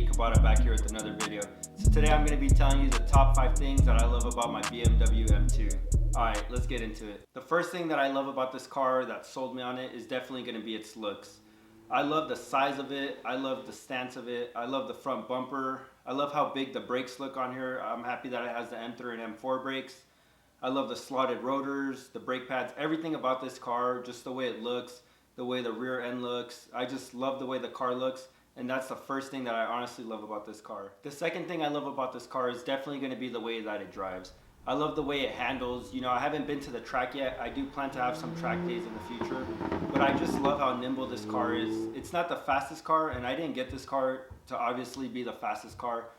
Eibach back here with another video. So today I'm going to be telling you the top 5 things that I love about my BMW M2. Alright, let's get into it. The first thing that I love about this car that sold me on it is definitely going to be its looks. I love the size of it, I love the stance of it, I love the front bumper, I love how big the brakes look on here. I'm happy that it has the M3 and M4 brakes. I love the slotted rotors, the brake pads, everything about this car, just the way it looks, the way the rear end looks. I just love the way the car looks, and that's the first thing that I honestly love about this car. The second thing I love about this car is definitely going to be the way that it drives. I love the way it handles. You know, I haven't been to the track yet. I do plan to have some track days in the future, but I just love how nimble this car is. It's not the fastest car, and I didn't get this car to obviously be the fastest car.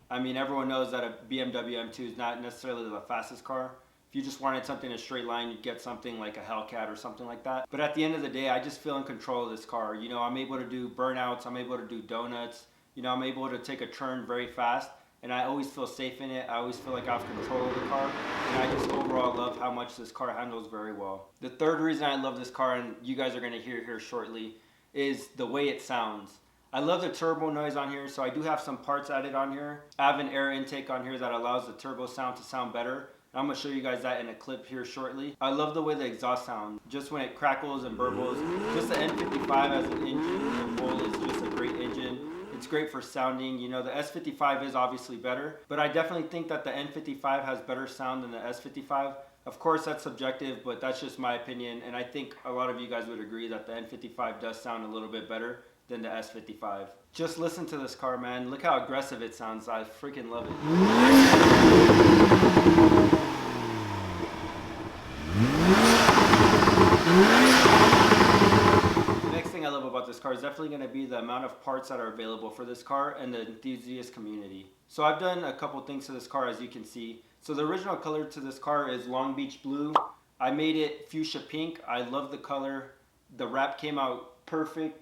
I mean, everyone knows that a BMW M2 is not necessarily the fastest car. If you just wanted something in a straight line, you'd get something like a Hellcat or something like that. But at the end of the day, I just feel in control of this car. You know, I'm able to do burnouts, I'm able to do donuts. You know, I'm able to take a turn very fast, and I always feel safe in it. I always feel like I have control of the car, and I just overall love how much this car handles very well. The third reason I love this car, and you guys are going to hear here shortly, is the way it sounds. I love the turbo noise on here, so I do have some parts added on here. I have an air intake on here that allows the turbo sound to sound better. I'm going to show you guys that in a clip here shortly. I love the way the exhaust sounds. Just when it crackles and burbles. Just the N55 as an engine, the whole is just a great engine. It's great for sounding. You know, the S55 is obviously better, but I definitely think that the N55 has better sound than the S55. Of course, that's subjective, but that's just my opinion, and I think a lot of you guys would agree that the N55 does sound a little bit better than the S55. Just listen to this car, man. Look how aggressive it sounds. I freaking love it. The next thing I love about this car is definitely going to be the amount of parts that are available for this car and the enthusiast community. So I've done a couple things to this car, as you can see. So the original color to this car is Long Beach Blue. I made it fuchsia pink. I love the color. The wrap came out perfect.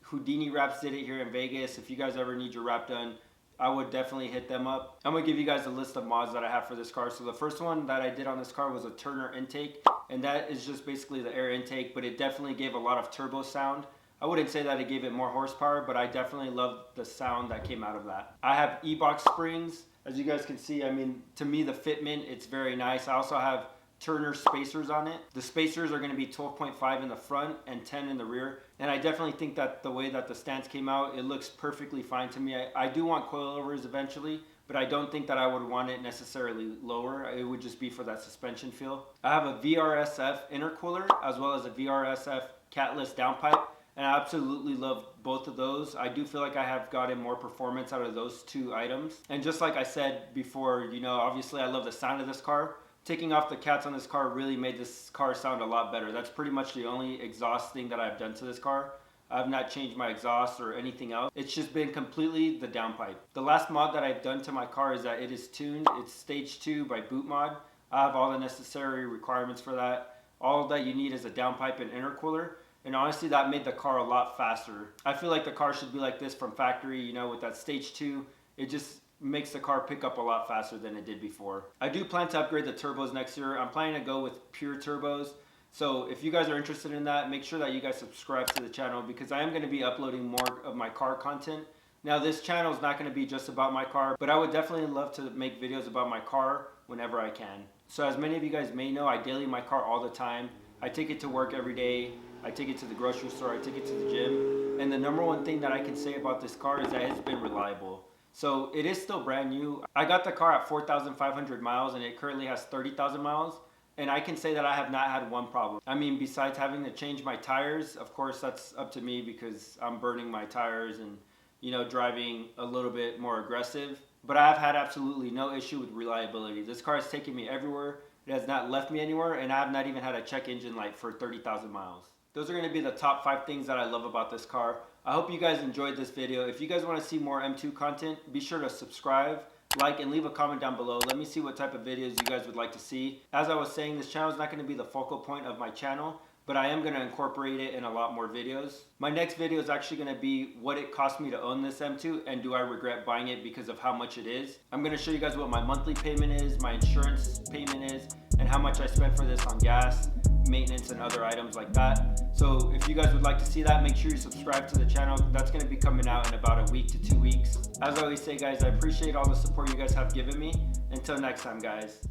Houdini Wraps did it here in Vegas. If you guys ever need your wrap done, I would definitely hit them up. I'm going to give you guys a list of mods that I have for this car. So the first one that I did on this car was a Turner intake, and that is just basically the air intake, but it definitely gave a lot of turbo sound. I wouldn't say that it gave it more horsepower, but I definitely love the sound that came out of that. I have Eibach springs. As you guys can see, I mean, to me the fitment, it's very nice. I also have Turner spacers on it. The spacers are going to be 12.5 in the front and 10 in the rear, and I definitely think that the way that the stance came out, it looks perfectly fine to me. I do want coilovers eventually, but I don't think that I would want it necessarily lower. It would just be for that suspension feel. I have a VRSF intercooler as well as a VRSF catless downpipe, and I absolutely love both of those. I do feel like I have gotten more performance out of those two items. And just like I said before, you know, obviously I love the sound of this car. Taking off the cats on this car really made this car sound a lot better. That's pretty much the only exhaust thing that I've done to this car. I've not changed my exhaust or anything else. It's just been completely the downpipe. The last mod that I've done to my car is that it is tuned. It's stage 2 by Boot Mod. I have all the necessary requirements for that. All that you need is a downpipe and intercooler. And honestly, that made the car a lot faster. I feel like the car should be like this from factory, you know, with that stage 2. It just makes the car pick up a lot faster than it did before. I do plan to upgrade the turbos next year. I'm planning to go with pure turbos. So if you guys are interested in that, make sure that you guys subscribe to the channel, because I am going to be uploading more of my car content. Now this channel is not going to be just about my car, but I would definitely love to make videos about my car whenever I can. So as many of you guys may know, I daily my car all the time. I take it to work every day. I take it to the grocery store. I take it to the gym. And the number one thing that I can say about this car is that it's been reliable. So it is still brand new. I got the car at 4,500 miles and it currently has 30,000 miles. And I can say that I have not had one problem. I mean, besides having to change my tires, of course that's up to me because I'm burning my tires and, you know, driving a little bit more aggressive. But I have had absolutely no issue with reliability. This car has taken me everywhere. It has not left me anywhere, and I have not even had a check engine light for 30,000 miles. Those are going to be the top 5 things that I love about this car. I hope you guys enjoyed this video. If you guys want to see more M2 content, be sure to subscribe, like, and leave a comment down below. Let me see what type of videos you guys would like to see. As I was saying, this channel is not going to be the focal point of my channel, but I am going to incorporate it in a lot more videos. My next video is actually going to be what it cost me to own this M2 and do I regret buying it because of how much it is. I'm going to show you guys what my monthly payment is, my insurance payment is, and how much I spent for this on gas. maintenance and other items like that. So if you guys would like to see that, make sure you subscribe to the channel. That's going to be coming out in about a week to 2 weeks. As I always say, guys, I appreciate all the support you guys have given me. Until next time, guys.